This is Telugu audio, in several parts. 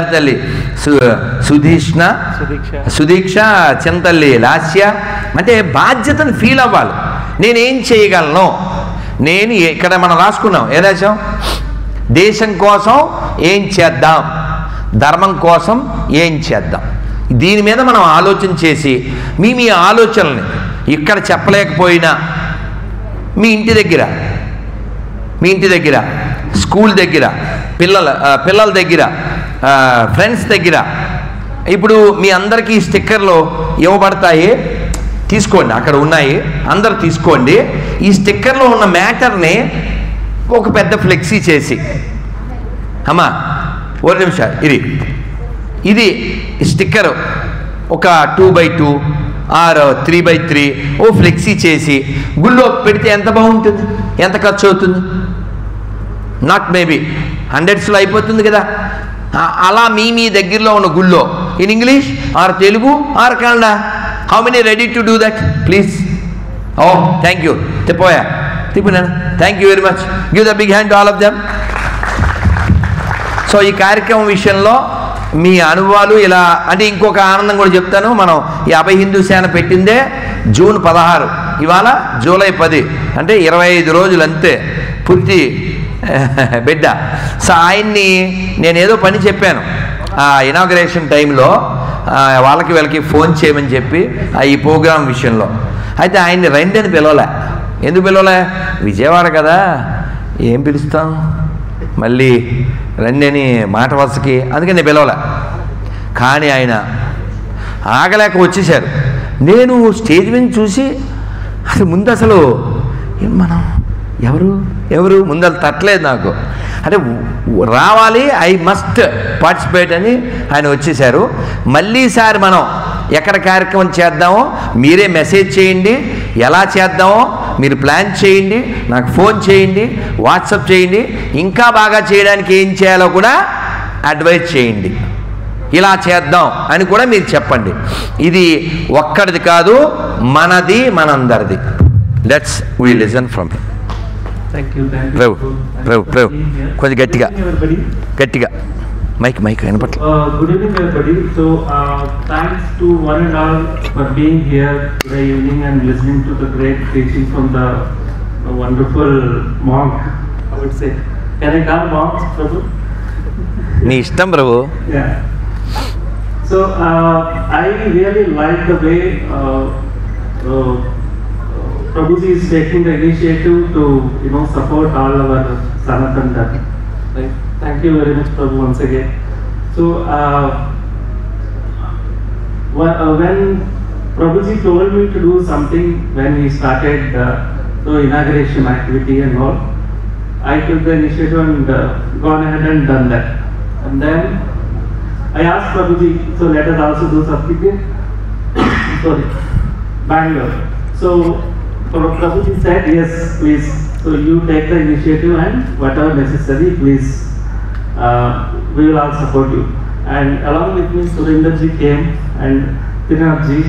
తల్లి సుదీక్ష చింతల్లి లాస్య అంటే బాధ్యతను ఫీల్ అవ్వాలి. నేనేం చేయగలను, నేను ఇక్కడ మనం రాసుకున్నాం, ఏ రాశాం? దేశం కోసం ఏం చేద్దాం, ధర్మం కోసం ఏం చేద్దాం. దీని మీద మనం ఆలోచన చేసి మీ ఆలోచనల్ని ఇక్కడ చెప్పలేకపోయినా మీ ఇంటి దగ్గర స్కూల్ దగ్గర పిల్లల దగ్గర ఫ్రెండ్స్ దగ్గర ఇప్పుడు మీ అందరికీ స్టిక్కర్లు ఇవ్వబడతాయి, తీసుకోండి, అక్కడ ఉన్నాయి, అందరు తీసుకోండి. ఈ స్టిక్కర్లో ఉన్న మ్యాటర్ని ఒక పెద్ద ఫ్లెక్సీ చేసి, అమ్మా ఒక నిమిషం, ఇది స్టిక్కర్ ఒక 2x2 are 3x3 oh flexi చేసి గుళ్ళో పెడితే ఎంత బాగుంటుంది, ఎంత ఖర్చు అవుతుంది? నాట్ మేబీ హండ్రెడ్స్లో అయిపోతుంది కదా. అలా మీ దగ్గరలో ఉన్న గుళ్ళో in English or Telugu or Kannada, how many ready to do that please? Oh thank you, తిప్పినాను, thank you very much, give the big hand to all of them. So ఈ కార్యక్రమం విషయంలో మీ అనుభవాలు ఇలా అంటే ఇంకొక ఆనందం కూడా చెప్తాను. మనం ఈ అభయ హిందూ సేన పెట్టిందే జూన్ 16, ఇవాళ జూలై 10, అంటే 25 రోజులు అంతే పూర్తి బిడ్డ. సో ఆయన్ని నేను ఏదో పని చెప్పాను ఇనాగ్రేషన్ టైంలో, వీళ్ళకి ఫోన్ చేయమని చెప్పి ఈ ప్రోగ్రాం విషయంలో. అయితే ఆయన్ని రండి అని పిలవలే. ఎందుకు పిలవలే? విజయవాడ కదా, ఏం పిలుస్తాం మళ్ళీ రండి అని మాట వరుసకి, అందుకని నేను పిలవలే. కానీ ఆయన ఆగలేక వచ్చేసారు. నేను స్టేజ్ మీద చూసి ముందు అసలు మనం ఎవరు ముందు తట్టలేదు నాకు, అంటే రావాలి, ఐ మస్ట్ పార్టిసిపేట్ అని ఆయన వచ్చేసారు. మళ్ళీ ఈసారి మనం ఎక్కడ కార్యక్రమం చేద్దామో మీరే మెసేజ్ చేయండి, ఎలా చేద్దామో మీరు ప్లాన్ చేయండి, నాకు ఫోన్ చేయండి, వాట్సాప్ చేయండి. ఇంకా బాగా చేయడానికి ఏం చేయాలో కూడా అడ్వైజ్ చేయండి, ఇలా చేద్దాం అని కూడా మీరు చెప్పండి. ఇది ఒక్కడిది కాదు, మనది, మనందరిది. Let's we listen from him. కొంచెం గట్టిగా మైక్ వినపట్ల. Good evening everybody. So thanks to one and all for being here today evening and listening to the great teaching from the wonderful monk, I would say. Can I call monks, Prabhu? నీ ఇష్టం ప్రభు. Yeah. So I really like the way Prabhuji is taking the initiative to support all our Sanatan Dharma. Right? Thank you very much, Prabhu, once again. So when Prabhuji told me to do something when he started the inauguration activity and all, I took the initiative and gone ahead and done that. And then I asked Prabhuji, so let us also do something in Bangalore. So Prabhuji said, yes, please. So you take the initiative and whatever necessary, please, we will all support you. And along with me, Surinder ji came and Trinath ji.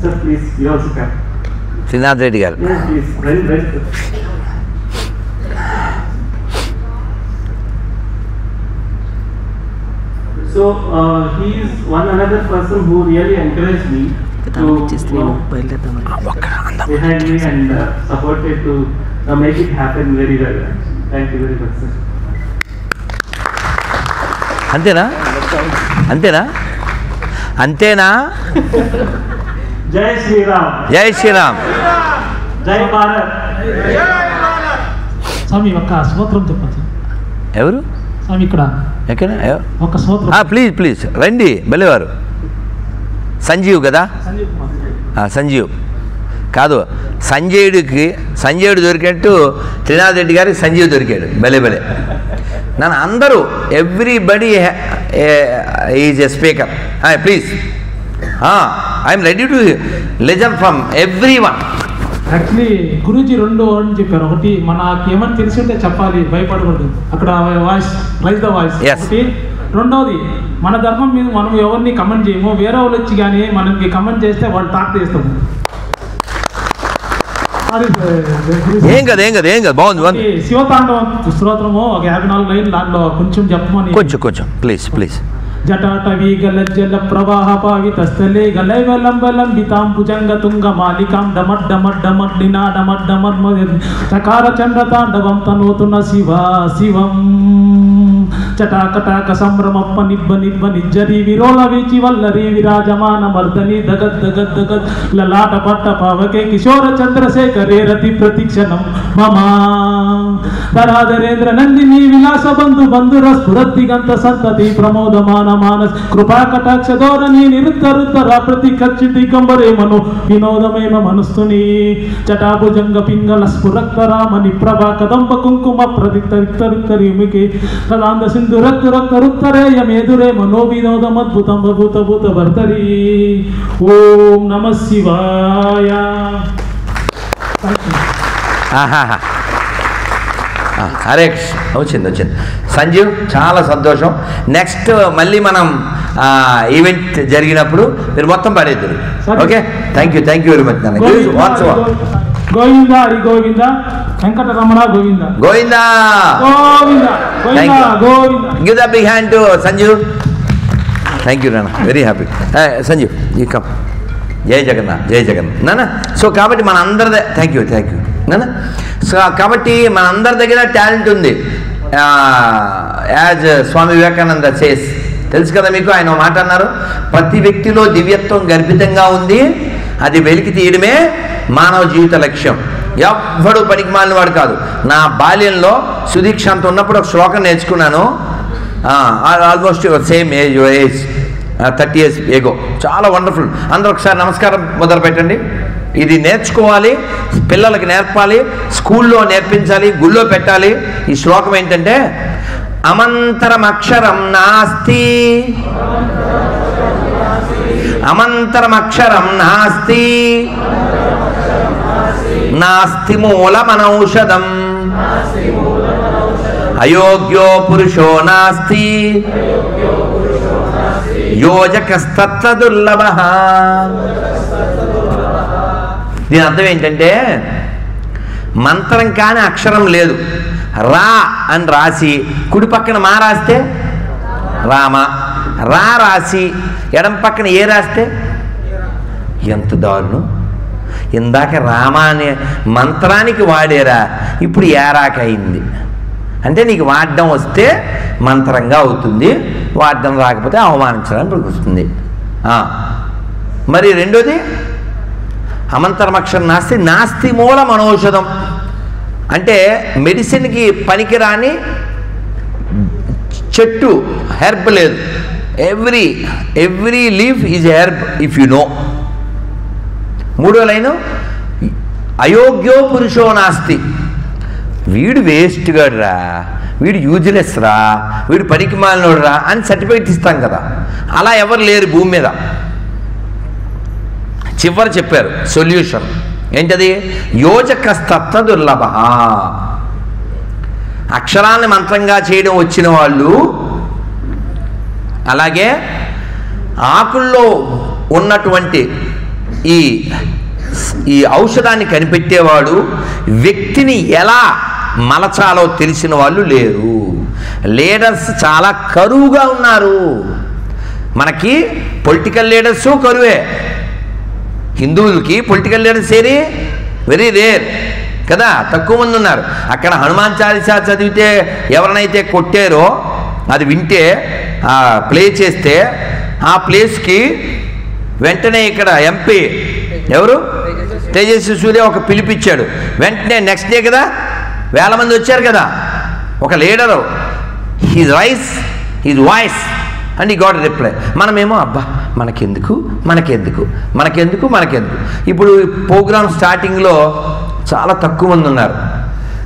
Sir, please, you also come. Trinath Reddy garu. Yes, please. Very. So he is one another person who really encouraged me to behind me and supported to make it happen very well. Thank you very much, sir. అంతేనా? జై శ్రీరామ్. జై భారత్. స్వామి ఒక స్తోత్రం చెప్పచ్చు. ఎవరు స్వామి ఇక్కడ ఎక్కడ ఒక స్తోత్రం? ప్లీజ్ రండి. బలివారు సంజీవ్ కదా? సంజీవ్ కాదు, సంజయుడు దొరికినట్టు త్రినాథ్ రెడ్డి గారికి సంజీవ్ దొరికాడు. భలే నన్ను అందరూ everybody is a speaker. Please I'm ready to listen from every one. Actually Guruji 2 అని చెప్పారు. ఒకటి మనకి ఏమని తెలిసి ఉంటే చెప్పాలి, భయపడకూడదు. అక్కడ వాయిస్, రైజ్ ద వాయిస్. ఒకటి. రెండవది, మన ధర్మం మీద మనం ఎవరిని కమెంట్ చేయము, వేరే వాళ్ళు వచ్చి కానీ మనకి కమెంట్ చేస్తే వాళ్ళు టాక్ చేస్తాము. అది ఏం కదా బాగుంది. శివతాండవం స్తోత్రము ఒక 54 లైన్లు, దాంట్లో కొంచెం చెప్పమని. కొంచెం ప్లీజ్. జటాటవీ గలజ్జల ప్రవాహ పావిత స్థలే గలైవలంబలంబితాం భుజంగ తుంగ మాలికాం డమడ్డమడ్డమడ్డినాడమడ్డమడ్మ చకార చంద్రతాండవం తనోతున శివం చటాకటాక సంభ్రమప్ప నిబ్బ నిజ్జరి విరోల వీచి వల్లరి విరాజమాన మర్దని దగద్ లలాట పట్ట పావకే కిశోర చంద్రశేఖరే రతి ప్రతిక్షణం మమా ధరాధరేంద్ర నందిని విలాస బంధుర స్ఫురద్దిగంత సంతతి ప్రమోదమాన మానస్ కృపా కటాక్ష ధోరణి నిరుత్తరుత్తర ప్రతి ఖర్చి దిగంబరే మను వినోదమేమ మనస్తుని చటాభుజంగ పింగళ స్ఫురక్తరామని ప్రభా కదంబ కుంకుమ ప్రదిక్తరిక్తరిక్తరిమికి కదాంద సింధు రక్తరుత్తరేయమేదురే మనో వినోదమద్భుతం భూత భర్తరి. ఓం నమః శివాయ. హరే వచ్చింది. సంజీవ్, చాలా సంతోషం. నెక్స్ట్ మళ్ళీ మనం ఈవెంట్ జరిగినప్పుడు మీరు మొత్తం పాడేద్దరు. Okay, thank you very much. Govinda Hari Govinda Venkataramana Govinda Govinda. Give the big hand to Sanjeev. Thank you నాన్న, very happy. Sanjeev you come. జై జగన్నాథ్ నాన్న. సో కాబట్టి మన అందరిదే థ్యాంక్ యూ నాన్న. సో కాబట్టి మన అందరి దగ్గర టాలెంట్ ఉంది. యాజ్ స్వామి వివేకానంద సేస్, తెలుసు కదా మీకు, ఆయన మాట అన్నారు, ప్రతి వ్యక్తిలో దివ్యత్వం గర్భితంగా ఉంది, అది వెలికి తీయడమే మానవ జీవిత లక్ష్యం. ఎవ్వడు పనికి మాలిన వాడు కాదు. నా బాల్యంలో సుదీక్షాంత ఉన్నప్పుడు ఒక శ్లోకం నేర్చుకున్నాను. Almost same age 30 years ఏగో. చాలా వండర్ఫుల్. అందరూ ఒకసారి నమస్కారం మొదలు పెట్టండి. ఇది నేర్చుకోవాలి, పిల్లలకి నేర్పాలి, స్కూల్లో నేర్పించాలి, గుళ్ళో పెట్టాలి. ఈ శ్లోకం ఏంటంటే, అమంతరం అక్షరం నాస్తి, అమంతరం అక్షరం నాస్తి, నాస్తి మూలమనౌషధం, అయోగ్యో పురుషో నాస్తి, యోజకస్తత్ర దుర్లభః. దీని అర్థం ఏంటంటే, మంత్రం కాని అక్షరం లేదు. రా అని రాసి కుడి పక్కన మా రాస్తే రామ, రా రాసి ఎడం పక్కన ఏ రాస్తే ఎంత దారుణం. ఇందాక రామ అనే మంత్రానికి వాడేరా, ఇప్పుడు ఏరాకయింది. అంటే నీకు వాడడం వస్తే మంత్రంగా అవుతుంది, వాడడం రాకపోతే అవమానించడానికి వస్తుంది. మరి రెండోది అమంతరమక్షరం నాస్తి మూలం అనౌషధం. అంటే మెడిసిన్కి పనికిరాని చెట్టు, హెర్బ్ లేదు. Every leaf is herb if you know. మూడో లైను, అయోగ్యో పురుషో నాస్తి. వీడు వేస్ట్ గాడురా, వీడు యూజ్లెస్ రా, వీడు పనికి మాలినోడు రా అని సర్టిఫికెట్ ఇస్తాం కదా, అలా ఎవరు లేరు భూమి మీద. చివరి చెప్పారు సొల్యూషన్ ఏంటది, యోజకస్తత్వ దుర్లభ. అక్షరాన్ని మంత్రంగా చేయడం వచ్చిన వాళ్ళు, అలాగే ఆకుల్లో ఉన్నటువంటి ఈ ఔషధాన్ని కనిపెట్టేవాడు, వ్యక్తిని ఎలా మలచాలో తెలిసిన వాళ్ళు లేరు. లీడర్స్ చాలా కరువుగా ఉన్నారు. మనకి పొలిటికల్ లీడర్స్ కరువే. హిందువులకి పొలిటికల్ లీడర్స్ వెరీ రేర్ కదా, తక్కువ మంది ఉన్నారు. అక్కడ హనుమాన్ చాలీసా చదివితే ఎవరినైతే కొట్టారో అది వింటే, ప్లే చేస్తే ఆ ప్లేస్కి వెంటనే ఇక్కడ ఎంపీ ఎవరు తేజస్వి సూర్య ఒక పిలిపిచ్చాడు. వెంటనే నెక్స్ట్ డే కదా వేల మంది వచ్చారు కదా. ఒక లీడరు, హిజ్ వాయిస్ అండ్ ఈ గాట్ రిప్లై. మనమేమో అబ్బా మనకెందుకు. ఇప్పుడు ప్రోగ్రామ్ స్టార్టింగ్లో చాలా తక్కువ మంది ఉన్నారు,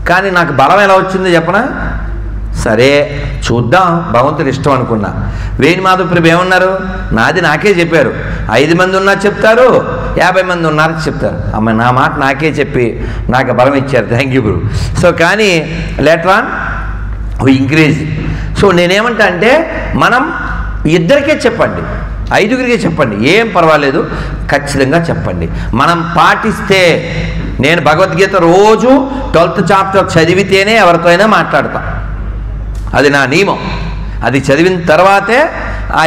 కానీ నాకు బలం ఎలా వచ్చిందో చెప్పనా? సరే చూద్దాం, భగవంతుడు ఇష్టం అనుకున్నా. వేణుమాధవ ప్రభు ఏమన్నారు, నాది నాకే చెప్పారు. 5 మంది ఉన్నా చెప్తారు, 50 మంది ఉన్నారు చెప్తారు. అమ్మ నా మాట నాకే చెప్పి నాకు బలం ఇచ్చారు, థ్యాంక్ యూ గురు. సో కానీ లేటర్ ఆన్ ఇంక్రీజ్. సో నేనేమంటా అంటే, మనం ఇద్దరికే చెప్పండి, 5గురికే చెప్పండి, ఏం పర్వాలేదు, ఖచ్చితంగా చెప్పండి. మనం పాటిస్తే నేను భగవద్గీత రోజు 12th చాప్టర్ చదివితేనే ఎవరితో అయినా మాట్లాడతా. అది నా నియమం. అది చదివిన తర్వాతే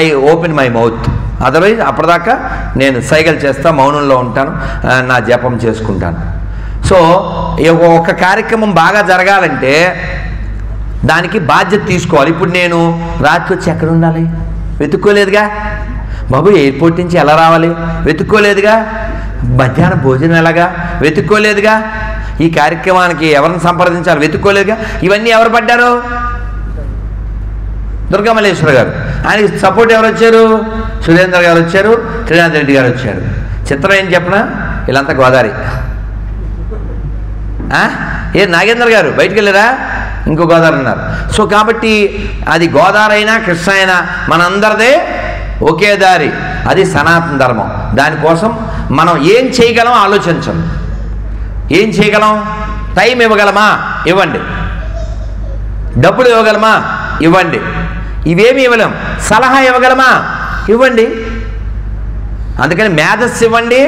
I open my mouth. Otherwise అప్పటిదాకా నేను సైగలు చేస్తా, మౌనంలో ఉంటాను, నా జపం చేసుకుంటాను. సో ఒక కార్యక్రమం బాగా జరగాలంటే దానికి బాధ్యత తీసుకోవాలి. ఇప్పుడు నేను రాత్రి వచ్చి ఎక్కడ ఉండాలి? వెతుక్కోలేదుగా. బాబు ఎయిర్పోర్ట్ నుంచి ఎలా రావాలి? వెతుక్కోలేదుగా. మధ్యాహ్నం భోజనం ఎలాగా? వెతుక్కోలేదుగా. ఈ కార్యక్రమానికి ఎవరిని సంప్రదించాలి? వెతుక్కోలేదుగా. ఇవన్నీ ఎవరు పడ్డారు? దుర్గామల్లేశ్వర గారు. ఆయనకి సపోర్ట్ ఎవరు వచ్చారు? సురేంద్ర గారు వచ్చారు, శ్రీనాథ్ రెడ్డి గారు వచ్చారు. చిత్రం ఏం చెప్పనా, వీళ్ళంతా గోదావరి. నాగేంద్ర గారు బయటికి వెళ్ళారా? ఇంకో గోదావరి ఉన్నారు. సో కాబట్టి అది గోదావరి అయినా కృష్ణ అయినా మనందరిదే ఒకే దారి. అది సనాతన ధర్మం. దానికోసం మనం ఏం చేయగలం ఆలోచించం. ఏం చేయగలం? టైం ఇవ్వగలమా? ఇవ్వండి. డబ్బులు ఇవ్వగలమా? ఇవ్వండి. ఇవేమి ఇవ్వలేం. సలహా ఇవ్వగలమా? ఇవ్వండి. అందుకని మేధస్సు ఇవ్వండి,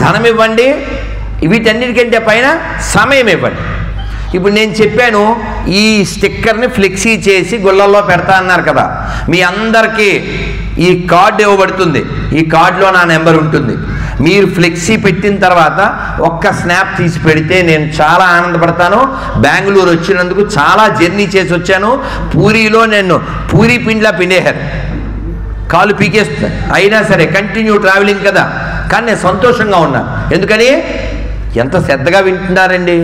ధనం ఇవ్వండి, వీటన్నిటికంటే పైన సమయం ఇవ్వండి. ఇప్పుడు నేను చెప్పాను ఈ స్టిక్కర్ని ఫ్లెక్సీ చేసి గుళ్ళల్లో పెడతా అన్నారు కదా. మీ అందరికీ ఈ కార్డు ఇవ్వబడుతుంది. ఈ కార్డులో నా నెంబర్ ఉంటుంది. మీరు ఫ్లెక్సీ పెట్టిన తర్వాత ఒక్క స్నాప్ తీసి పెడితే నేను చాలా ఆనందపడతాను. బెంగళూరు వచ్చినందుకు చాలా జర్నీ చేసి వచ్చాను. పూరీలో నేను పూరీ పిండిలా పిండేశారు, కాలు పీకేస్తుంది. అయినా సరే కంటిన్యూ ట్రావెలింగ్ కదా, కానీ నేను సంతోషంగా ఉన్నాను. ఎందుకని? ఎంత శ్రద్ధగా వింటున్నారండి.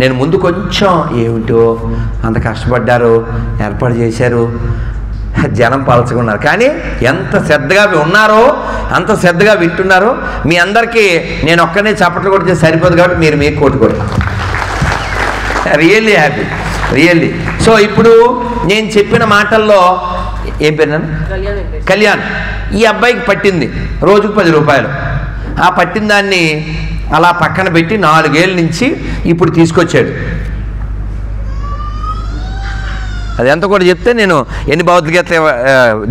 నేను ముందు కొంచెం ఏమిటో అంత కష్టపడ్డారు, ఏర్పాటు చేశారు, జనం పలచుకున్నారు, కానీ ఎంత శ్రద్ధగా ఉన్నారో అంత శ్రద్ధగా వింటున్నారో. మీ అందరికీ నేను ఒక్కనే చప్పట్లు కొడితే సరిపోదు కాబట్టి మీరు మీకు కొట్టుకోండి. Really happy, really. సో ఇప్పుడు నేను చెప్పిన మాటల్లో ఏం పేరు? కళ్యాణ్. ఈ అబ్బాయికి పట్టింది రోజుకు 10 రూపాయలు. ఆ పట్టిన దాన్ని అలా పక్కన పెట్టి 4 ఏళ్ళ నుంచి ఇప్పుడు తీసుకొచ్చాడు. అది ఎంత కూడా చెప్తే నేను ఎన్ని భౌతికత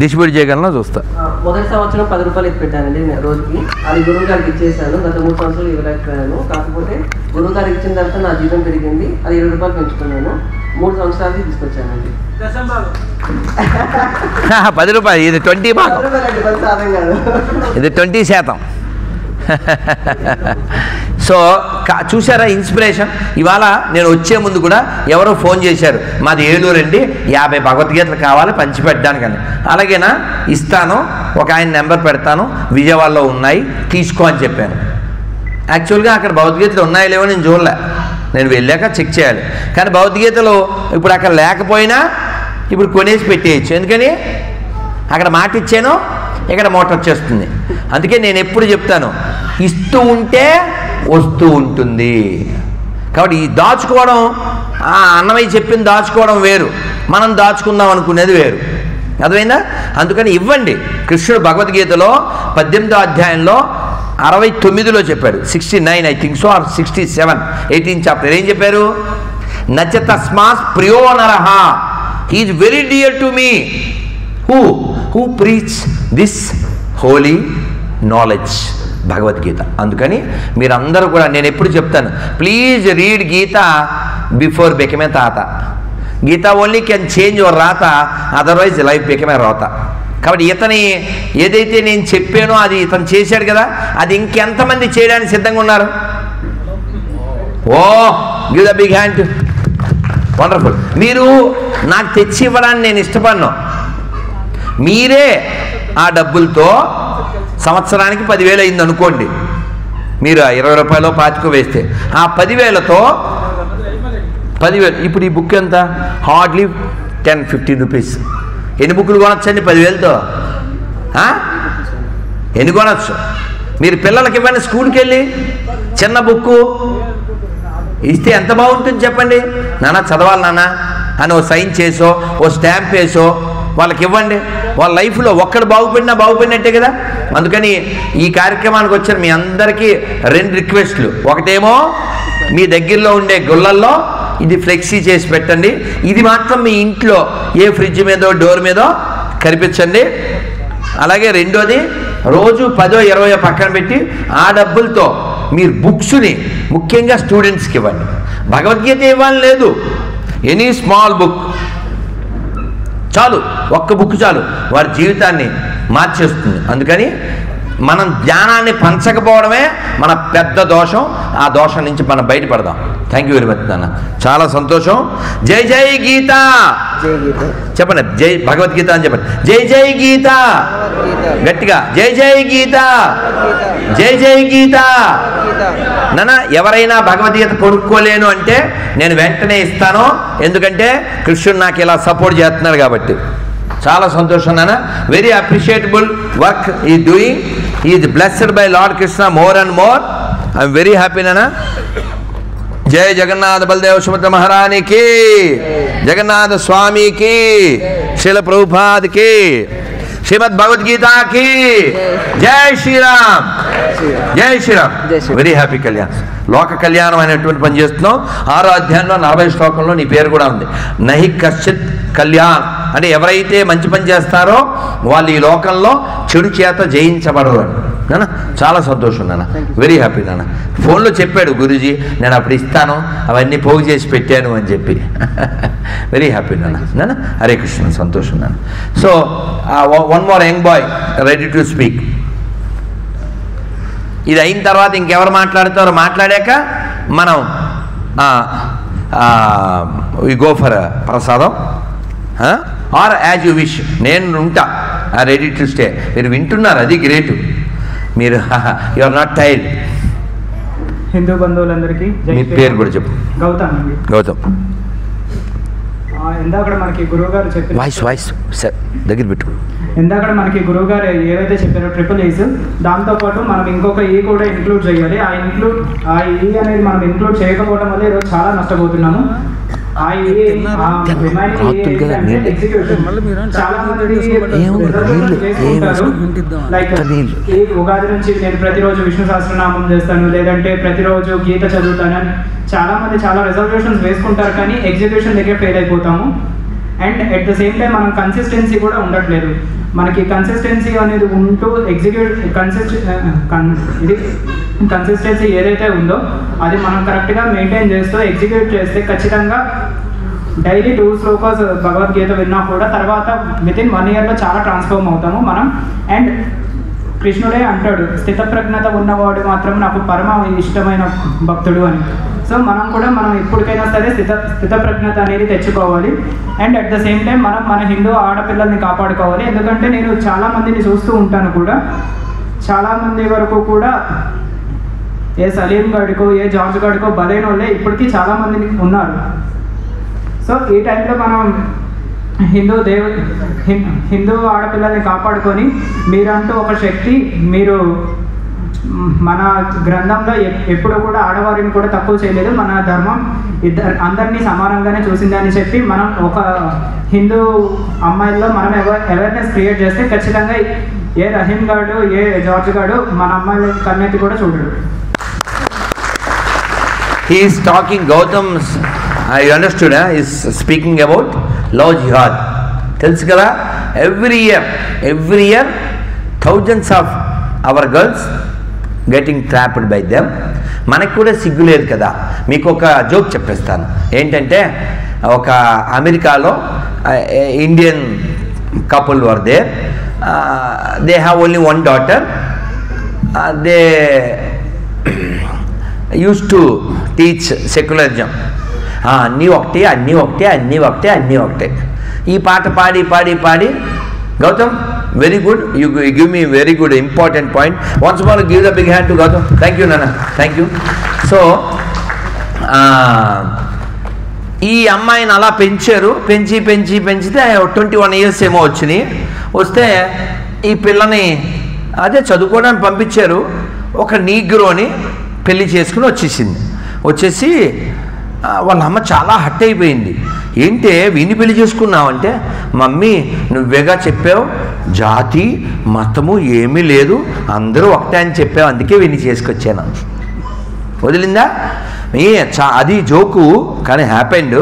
డిస్ట్రిబ్యూట్ చేయగలనో చూస్తా. మొదటి సంవత్సరం 10 రూపాయలు ఎత్తి పెట్టానండి రోజుకి. అది గురువు గారికి ఇచ్చేసాను. గత 3 సంవత్సరాలు ఇవ్వలేకపోయాను. కాకపోతే గురువు గారికి ఇచ్చిన తర్వాత నా జీతం పెరిగింది. అది 20 రూపాయలు పెంచుకున్నాను. 3 సంవత్సరాలకి తీసుకొచ్చానండి. 10 రూపాయలు. ఇది 20 భాగం, ఇది 20%. సో చూసారా ఇన్స్పిరేషన్? ఇవాళ నేను వచ్చే ముందు కూడా ఎవరో ఫోన్ చేశారు, మాది ఏలూరు అండి, 50 భగవద్గీతలు కావాలి పంచిపెట్టడానికని. అలాగేనా, ఇస్తాను, ఒక ఆయన నెంబర్ పెడతాను, విజయవాడలో ఉన్నాయి, తీసుకో అని చెప్పాను. యాక్చువల్గా అక్కడ భగవద్గీతలు ఉన్నాయో లేవో నేను చూడలే, నేను వెళ్ళాక చెక్ చేయాలి. కానీ భగవద్గీతలు ఇప్పుడు అక్కడ లేకపోయినా ఇప్పుడు కొనేసి పెట్టేయచ్చు. ఎందుకని? అక్కడ మాట ఇచ్చాను, ఇక్కడ మూట వచ్చేస్తుంది. అందుకే నేను ఎప్పుడు చెప్తాను, ఇస్తూ ఉంటే వస్తూ ఉంటుంది. కాబట్టి ఈ దాచుకోవడం, ఆ అన్నమయ్య చెప్పింది దాచుకోవడం వేరు, మనం దాచుకుందాం అనుకునేది వేరు. అర్థమైందా? అందుకని ఇవ్వండి. కృష్ణుడు భగవద్గీతలో 18వ అధ్యాయంలో 69లో చెప్పాడు, 69 I think so, or 67, 18th chapter. ఏం చెప్పారు? నచ తస్మాత్ ప్రియో నరః, he is very dear to me who preach this holy knowledge, Bhagavad Gita. అందుకని మీరందరూ కూడా నేను ఎప్పుడు చెప్తాను, please read Gita before become a తాత. Gita only can change your రాత, అదర్వైజ్ లైఫ్ బికమ్ ఏ రోత. కాబట్టి ఇతని ఏదైతే నేను చెప్పానో అది ఇతను చేశాడు కదా, అది ఇంకెంతమంది చేయడానికి సిద్ధంగా ఉన్నారు? Oh give the big hand. Wonderful. మీరు నాకు తెచ్చి ఇవ్వడానికి నేను ఇష్టపడను. మీరే ఆ డబ్బులతో సంవత్సరానికి 10,000 అయింది అనుకోండి, మీరు 20 రూపాయలు 25 వేస్తే ఆ 10,000తో 10,000. ఇప్పుడు ఈ బుక్ ఎంత? Hardly 10-15 rupees. ఎన్ని బుక్కులు కొనొచ్చండి 10,000తో? ఎన్ని కొనొచ్చు? మీరు పిల్లలకి ఇవ్వండి, స్కూల్కి వెళ్ళి చిన్న బుక్కు ఇస్తే ఎంత బాగుంటుంది చెప్పండి. నాన్న చదవాలి నాన్న అని ఓ సైన్ చేసో ఓ స్టాంప్ వేసో వాళ్ళకి ఇవ్వండి. వాళ్ళ లైఫ్లో ఒక్కడు బాగుపడినట్టే కదా. అందుకని ఈ కార్యక్రమానికి వచ్చిన మీ అందరికీ 2 రిక్వెస్ట్లు. ఒకటేమో మీ దగ్గరలో ఉండే గుళ్ళల్లో ఇది ఫ్లెక్సీ చేసి పెట్టండి. ఇది మాత్రం మీ ఇంట్లో ఏ ఫ్రిడ్జ్ మీదో డోర్ మీదో కనిపించండి. అలాగే రెండోది, రోజు 10-20 పక్కన పెట్టి ఆ డబ్బులతో మీరు బుక్స్ని ముఖ్యంగా స్టూడెంట్స్కి ఇవ్వండి. భగవద్గీత ఇవ్వాలి లేదు, ఎనీ స్మాల్ బుక్ చాలు, ఒక్క బుక్ చాలు, వారి జీవితాన్ని మార్చేస్తుంది. అందుకని మనం జ్ఞానాన్ని పంచకపోవడమే మన పెద్ద దోషం. ఆ దోషం నుంచి మనం బయటపడదాం. థ్యాంక్ యూ వెరీ మచ్ నాన్న, చాలా సంతోషం. జై జై గీత చెప్పండి, జై భగవద్గీత అని చెప్పండి. జై జై గీత గట్టిగా, జై జై గీత, జై జై గీత. నాన్న ఎవరైనా భగవద్గీత కొనుక్కోలేను అంటే నేను వెంటనే ఇస్తాను, ఎందుకంటే కృష్ణుడు నాకు ఇలా సపోర్ట్ చేస్తున్నాడు కాబట్టి. చాలా సంతోషం నాన్న, వెరీ అప్రిషియేటబుల్ వర్క్ ఈ doing. Is blessed by lord Krishna more and more. I'm very happy నాన్న. జై జగన్నాథ బలదేవ సుభద్ర మహారాణికి, జగన్నాథ స్వామికి, శ్రీల ప్రభుపాద్కి, శ్రీమద్ భగవద్గీతకి జై శ్రీరామ్, జై శ్రీరామ్. వెరీ హ్యాపీ కళ్యాణ్, లోక కళ్యాణం అనేటువంటి పని చేస్తున్నాం. 6వ అధ్యాయంలో 40వ శ్లోకంలో నీ పేరు కూడా ఉంది. నహి కశ్చిత్ కళ్యాణ్ అంటే ఎవరైతే మంచి పని చేస్తారో వాళ్ళు ఈ లోకంలో చెడు చేత జయించబడరు అని. నాన్న చాలా సంతోషం నాన్న, వెరీ హ్యాపీ నాన్న. ఫోన్లో చెప్పాడు గురూజీ, నేను అప్పుడు ఇస్తాను, అవన్నీ పోగు చేసి పెట్టాను అని చెప్పి. వెరీ హ్యాపీ నాన్న. నాన్న హరే కృష్ణ, సంతోషం నాన్న. So one more young boy ready to speak. ఇది అయిన తర్వాత ఇంకెవరు మాట్లాడతారో మాట్లాడాక మనం వి గో ఫర్ ప్రసాదం ఆర్ యాజ్ యూ విష్. నేను ఉంటా రెడీ టు స్టే. మీరు వింటున్నారు, అది గ్రేట్. మీరు you are not tired. Hindu బంధువులందరికీ మీ పేరు కూడా చెప్పు. గౌతమ్ అండి. గౌతమ్. ఇందాక మనకి గురువు గారు చెప్పారు, వాయిస్ దగ్గర పెట్టు. ఇందాక మనకి గురువు గారు ఏవైతే చెప్పారో ట్రిపుల్ ఈస్, దాంతోపాటు మనం ఇంకొక ఈ కూడా ఇంక్లూడ్ చేయాలి. ఆ ఈ అనేది మనం ఇంక్లూడ్ చేయకపోవడం వల్ల ఈరోజు చాలా నష్టపోతున్నాము. ఉగాది నుంచి నేను ప్రతిరోజు విష్ణు సహస్రనామం చేస్తాను, లేదంటే ప్రతిరోజు గీత చదువుతానని చాలా మంది చాలా రిజర్వేషన్స్ వేసుకుంటారు, కానీ ఎగ్జిక్యూషన్ దగ్గర ఫెయిల్ అయిపోతాము. And at the same time మనం కన్సిస్టెన్సీ కూడా ఉండట్లేదు. మనకి కన్సిస్టెన్సీ అనేది ఉంటూ కన్సిస్టెన్సీ ఏదైతే ఉందో అది మనం కరెక్ట్గా మెయింటైన్ చేస్తూ ఎగ్జిక్యూట్ చేస్తే ఖచ్చితంగా డైలీ 2 శ్లోకాస్ భగవద్గీత విన్నా కూడా తర్వాత వితిన్ 1 ఇయర్లో చాలా ట్రాన్స్ఫార్మ్ అవుతాము మనం. అండ్ కృష్ణుడే అంటాడు, స్థితప్రజ్ఞత ఉన్నవాడు మాత్రం నాకు పరమ ఇష్టమైన భక్తుడు అని. సో మనం కూడా ఎప్పటికైనా సరే స్థితప్రజ్ఞత అనేది తెచ్చుకోవాలి. And at the same time మనం మన హిందూ ఆడపిల్లల్ని కాపాడుకోవాలి. ఎందుకంటే నేను చాలామందిని చూస్తూ ఉంటాను కూడా, చాలామంది వరకు కూడా ఏ సలీం గాడికో ఏ జార్జ్ గాడికో బలైన వాళ్ళే ఇప్పటికీ చాలామంది ఉన్నారు. సో ఈ టైంలో మనం హిందూ ఆడపిల్లల్ని కాపాడుకొని మీరంటూ ఒక శక్తి, మీరు మన గ్రంథంలో ఎప్పుడు కూడా ఆడవారిని కూడా తక్కువ చేయలేదు, మన ధర్మం అందరినీ సమానంగానే చూసిందని చెప్పి మనం ఒక హిందూ అమ్మాయిల్లో మనం అవేర్నెస్ క్రియేట్ చేస్తే ఖచ్చితంగా ఏ రహీం గాడు ఏ జార్జ్ గాడు మన అమ్మాయిల కన్నెత్తి కూడా చూడడు. He is talking, Gautam, I understood, he is speaking about love jihad. Tells kada, every year thousands of our girls getting trapped by them. మనకు కూడా సిగ్గు లేదు కదా. మీకు ఒక జోక్ చెప్పేస్తాను. ఏంటంటే ఒక అమెరికాలో Indian couple were there. They have only 1 daughter. They use to teach secularism. అన్నీ ఒకటే, అన్నీ ఒకటే, అన్నీ ఒకటే, అన్నీ ఒకటే. ఈ పాట పాడి పాడి పాడి Gautam, very good, you give me very good important point. Once more give the big hand to Gautam. Thank you నాన్న, థ్యాంక్ యూ. సో ఈ అమ్మాయిని అలా పెంచితే 21 years ఏమో వచ్చినాయి. వస్తే ఈ పిల్లని అదే చదువుకోవడానికి పంపించారు. ఒక నీగ్రోని పెళ్లి చేసుకుని వచ్చేసి వాళ్ళ అమ్మ చాలా హట్ అయిపోయింది. ఏంటే విని పెళ్లి చేసుకున్నావంటే, మమ్మీ నువ్వేగా చెప్పావు జాతి మతము ఏమీ లేదు, అందరూ ఒకటే అని చెప్పావు, అందుకే విని చేసుకొచ్చాను. వదిలిందా? అది జోకు, కానీ హ్యాపెండ్.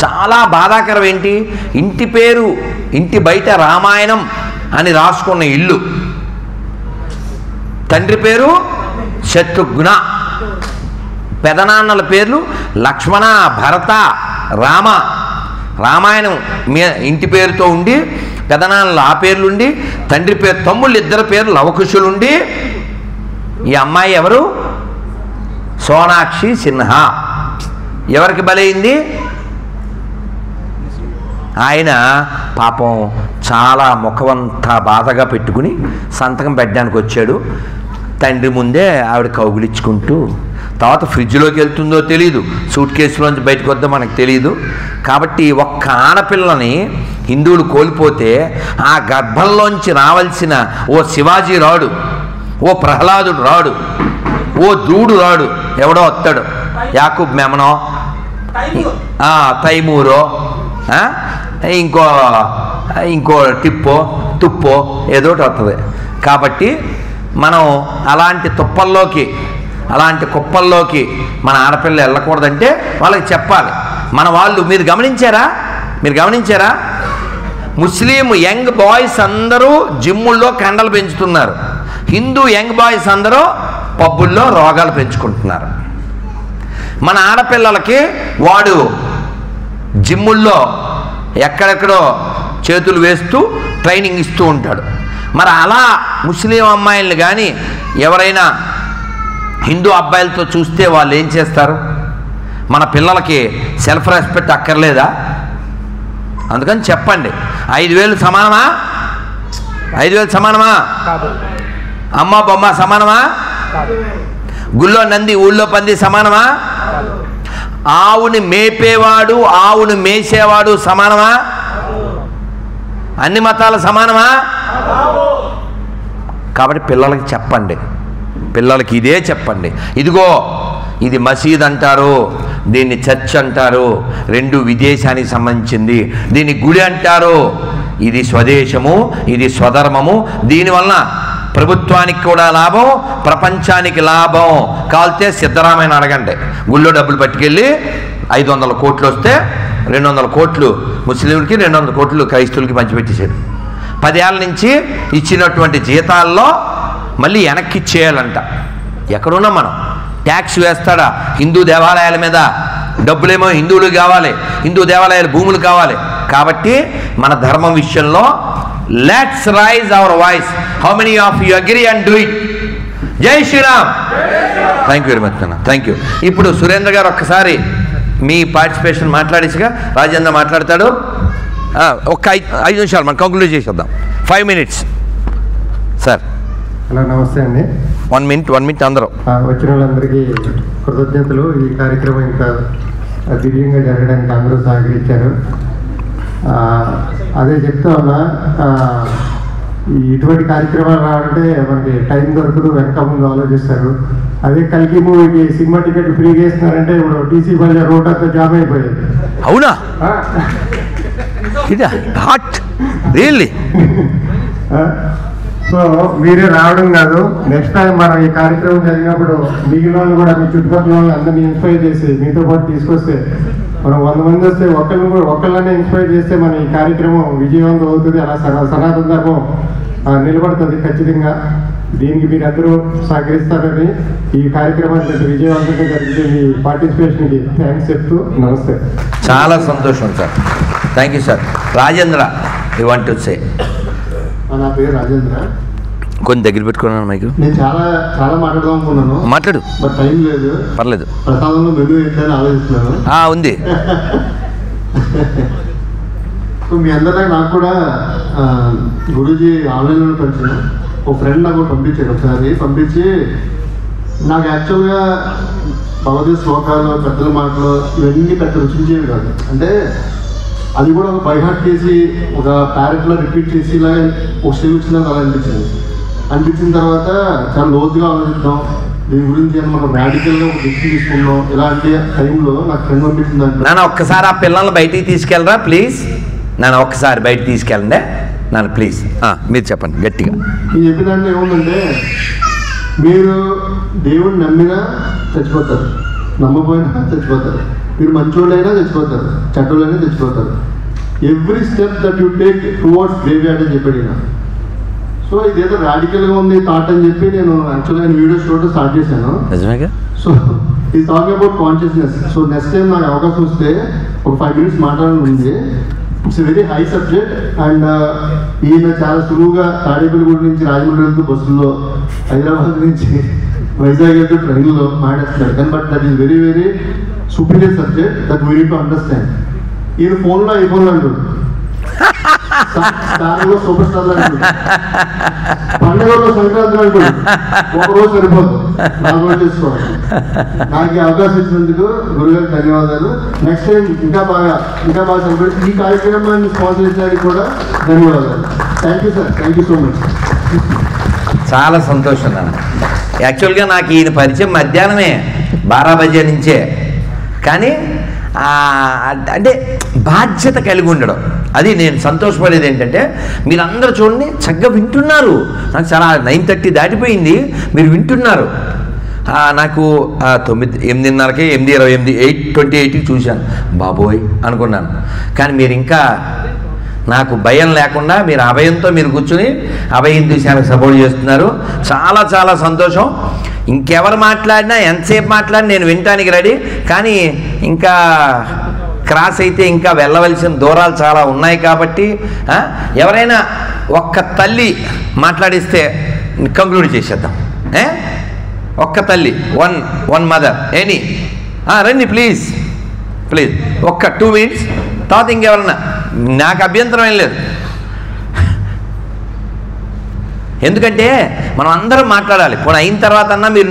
చాలా బాధాకరం ఏంటి, ఇంటి పేరు ఇంటి బయట రామాయణం అని రాసుకున్న ఇల్లు, తండ్రి పేరు శత్రుఘ్న పెదనాన్నల పేర్లు లక్ష్మణ, భరత, రామ. రామాయణం ఇంటి పేరుతో ఉండి, పెదనాన్నలు ఆ పేర్లుండి, తండ్రి పేరు, తమ్ముళ్ళు ఇద్దరు పేర్లు లవకుశులుండి, ఈ అమ్మాయి ఎవరు? సోనాక్షి సిన్హా. ఎవరికి బలైంది? ఆయన పాపం చాలా ముఖమంతా బాధగా పెట్టుకుని సంతకం పెట్టడానికి వచ్చాడు. తండ్రి ముందే ఆవిడ కౌగులించుకుంటూ, తర్వాత ఫ్రిడ్జ్లోకి వెళ్తుందో తెలియదు, సూట్ కేసులోంచి బయటకు వద్దో మనకు తెలియదు. కాబట్టి ఒక్క ఆడపిల్లని హిందువులు కోల్పోతే ఆ గర్భంలోంచి రావాల్సిన ఓ శివాజీ రాడు, ఓ ప్రహ్లాదుడు రాడు, ఓ ధ్రువుడు రాడు, ఎవడో వస్తాడు, యాకూబ్ మెమనో, తైమూరో, ఇంకో టిప్పో తుప్పో ఏదోటి వస్తుంది. కాబట్టి మనం అలాంటి తుప్పల్లోకి, అలాంటి కుప్పల్లోకి మన ఆడపిల్ల వెళ్ళకూడదంటే వాళ్ళకి చెప్పాలి. మన వాళ్ళు మీరు గమనించారా ముస్లిం యంగ్ బాయ్స్ అందరూ జిమ్ముల్లో కండలు పెంచుతున్నారు, హిందూ యంగ్ బాయ్స్ అందరూ పబ్బుల్లో రోగాలు పెంచుకుంటున్నారు. మన ఆడపిల్లలకి వాడు జిమ్ముల్లో ఎక్కడెక్కడో చేతులు వేస్తూ ట్రైనింగ్ ఇస్తూ ఉంటాడు. మరి అలా ముస్లిం అమ్మాయిల్ని కానీ ఎవరైనా హిందూ అబ్బాయిలతో చూస్తే వాళ్ళు ఏం చేస్తారు? మన పిల్లలకి సెల్ఫ్ రెస్పెక్ట్ అక్కర్లేదా? అందుకని చెప్పండి, 5,000 సమానమా? 5,000 సమానమా? అమ్మ బొమ్మ సమానమా? గుళ్ళో నంది ఊళ్ళో పంది సమానమా? ఆవుని మేపేవాడు ఆవుని మేసేవాడు సమానమా? అన్ని మతాలు సమానమా? కాబట్టి పిల్లలకి చెప్పండి, పిల్లలకి ఇదే చెప్పండి. ఇదిగో ఇది మసీద్ అంటారు, దీన్ని చర్చ్ అంటారు, రెండు విదేశానికి సంబంధించింది. దీన్ని గుడి అంటారు, ఇది స్వదేశము, ఇది స్వధర్మము. దీనివల్ల ప్రభుత్వానికి కూడా లాభం, ప్రపంచానికి లాభం. కాల్తే సిద్ధరామయ్యని అడగండి, గుళ్ళో డబ్బులు పట్టుకెళ్ళి 500 కోట్లు వస్తే 200 కోట్లు ముస్లింలకి, 200 కోట్లు క్రైస్తవులకి పంచిపెట్టేశాడు. 10 ఏళ్ళ నుంచి ఇచ్చినటువంటి జీతాల్లో మళ్ళీ వెనక్కి ఇచ్చేయాలంట. ఎక్కడున్నాం మనం? ట్యాక్స్ వేస్తాడా హిందూ దేవాలయాల మీద? డబ్బులేమో హిందువులు కావాలి, హిందూ దేవాలయాల భూములు కావాలి. కాబట్టి మన ధర్మం విషయంలో let's raise our voice. How many of you agree and do it? జై Shriram. Thank you very much అన్న, థ్యాంక్ యూ. ఇప్పుడు సురేంద్ర గారు ఒక్కసారి మీ పార్టిసిపేషన్ మాట్లాడేసిగా రాజేంద్ర మాట్లాడతాడు. ఒక్క 5 నిమిషాలు మనం కంక్లూడ్ చేసేద్దాం. 5 minutes సార్. హలో, నమస్తే అండి. 1 minute అందరూ. వచ్చిన వాళ్ళందరికీ కృతజ్ఞతలు. ఈ కార్యక్రమం ఇంత దివ్యంగా జరగడానికి అందరూ సహకరించారు. అదే చెప్తా ఉన్నా, ఇటువంటి కార్యక్రమాలు రావాలంటే మనకి టైం దొరకదు, వెనక ముందు ఆలోచిస్తారు. అదే కల్కి మూవీకి సినిమా టికెట్ ఫ్రీగా ఇస్తున్నారంటే ఇప్పుడు టీసీ పల్లె రోడ్ అంతా జామ్ అయిపోయేది. అవునా? రియల్లీ? సో మీరే రావడం కాదు, నెక్స్ట్ టైం మనం ఈ కార్యక్రమం జరిగినప్పుడు మిగిలిన వాళ్ళు కూడా మీ చుట్టుపక్కల వాళ్ళని అందరినీ ఇన్స్పైర్ చేసి మీతో పాటు తీసుకొస్తే, మనం 100 మంది వస్తే ఒక్కళ్ళనే ఇన్స్పైర్ చేస్తే మన ఈ కార్యక్రమం విజయవంతం అవుతుంది. అలా సనాతన ధర్మం నిలబడుతుంది ఖచ్చితంగా. దీనికి మీరందరూ సహకరిస్తారని, ఈ కార్యక్రమాన్ని విజయవంతంగా జరిగితే మీ పార్టిసిపేషన్కి థ్యాంక్స్ చెప్తూ నమస్తే. చాలా సంతోషం sir, thank you sir. Rajendra, you want to say? నా పేరు రాజేంద్ర. కొంచెం దగ్గర పెట్టుకున్నాను మైకు. నేను చాలా మాట్లాడదాం అనుకున్నాను, మాట్లాడు. బట్ టైం లేదు. పర్లేదు. ప్రసాదంలో మెను ఏంటని ఆలోచిస్తున్నాను. ఉంది. సో మీ అందరిలాగా నాకు కూడా గురూజీ ఆన్లైన్లో పరిచయం. ఒక ఫ్రెండ్ నాకు పంపించాడు, ఒకసారి పంపించి నాకు యాక్చువల్గా భగవద్గీత శ్లోకాలు, పెద్దల మాటలు ఇవన్నీ పెద్ద రుచించేవి కాదు. అంటే అది కూడా ఒక బైహార్ట్ చేసి ఒక ప్యారెట్లో రిపీట్ చేసి ఇలా ఒక స్టేజ్ వచ్చిందని అలా అనిపించిన తర్వాత చాలా లోతుగా ఆలోచిద్దాం దీని గురించి, మనం రాడికల్గా ఒక డిసిషన్ తీసుకున్నాం. ఇలాంటి టైంలో నాకు ఫ్రెండ్ పంపించింది. నాన్న ఒక్కసారి ఆ పిల్లల్ని బయటికి తీసుకెళ్ళరా ప్లీజ్. నాన్న ఒక్కసారి బయటికి తీసుకెళ్ళండి నాన్న ప్లీజ్. మీరు చెప్పండి గట్టిగా. నేను చెప్పిన దాంట్లో ఏముందంటే, మీరు దేవుడిని నమ్మినా చచ్చిపోతారు, నమ్మపోయినా చచ్చిపోతారు. మీరు మంచోళ్ళైనా చచ్చిపోతారు, చెడ్డోళ్ళైనా చచ్చిపోతారు. Every step that you take towards grave yard అని చెప్పాడు ఈయన. సో ఇదేదో రాడికల్గా ఉంది థాట్ అని చెప్పి నేను యాక్చువల్గా వీడియోస్ చూడటం స్టార్ట్ చేశాను. నిజమేగా. సో ఈ talking about consciousness. So next time నాకు అవకాశం వస్తే ఒక 5 minutes మాట్లాడాలని ఉంది. It's very high subject and ఈయన చాలా సులువుగా తాడేపల్లిగూడ నుంచి రాజమండ్రి వెళ్తూ బస్సుల్లో, హైదరాబాద్ నుంచి వైజాగ్ వెళ్తూ ట్రైన్లో మాట్లాడుతున్నాడు. కానీ but that is very very superior subject that we need to understand. ఈయన ఫోన్లో ఐఫోన్లో అంటాడు, స్టార్లో సూపర్ స్టార్లో అంటాడు, పండుగలో సంక్రాంతి అంటాడు. ఒకరోజు సరిపోదు, 4 రోజులు చేసుకోవాలి. నాకు ఈ అవకాశం ఇచ్చినందుకు గురుగారికి ధన్యవాదాలు. నెక్స్ట్ టైం ఇంకా బాగా సెలబ్రేట్. ఈ కార్యక్రమాన్ని స్పాన్సర్ చేసినందుకు కూడా ధన్యవాదాలు. Thank you sir, thank you so much. చాలా సంతోషం నాన్న. యాక్చువల్గా నాకు ఈయన పరిచయం మధ్యాహ్నమే 12 బజే నుంచే. కానీ అంటే బాధ్యత కలిగి ఉండడం, అది నేను సంతోషపడేది ఏంటంటే మీరందరూ చూడండి చక్కగా వింటున్నారు. నాకు చాలా 9:30 దాటిపోయింది, మీరు వింటున్నారు. నాకు 8:30కి 8:28 8:28కి చూశాను, బాబోయ్ అనుకున్నాను. కానీ మీరు ఇంకా నాకు భయం లేకుండా మీరు అభయంతో మీరు కూర్చుని అభయం శాఖకు సపోర్ట్ చేస్తున్నారు. చాలా చాలా సంతోషం. ఇంకెవరు మాట్లాడినా ఎంతసేపు మాట్లాడినా నేను వినటానికి రెడీ. కానీ ఇంకా క్రాస్ అయితే ఇంకా వెళ్ళవలసిన దూరాలు చాలా ఉన్నాయి కాబట్టి ఎవరైనా ఒక్క తల్లి మాట్లాడిస్తే కంక్లూడ్ చేసేద్దాం. ఒక్క తల్లి, వన్ మదర్ ఎనీ రండి ప్లీజ్ ఒక్క 2 minutes. తర్వాత ఇంకెవరన్నా, నాకు అభ్యంతరం ఏం లేదు. ఎందుకంటే మనం అందరం మాట్లాడాలి. పోనీ అయిన తర్వాత అన్నా మీరు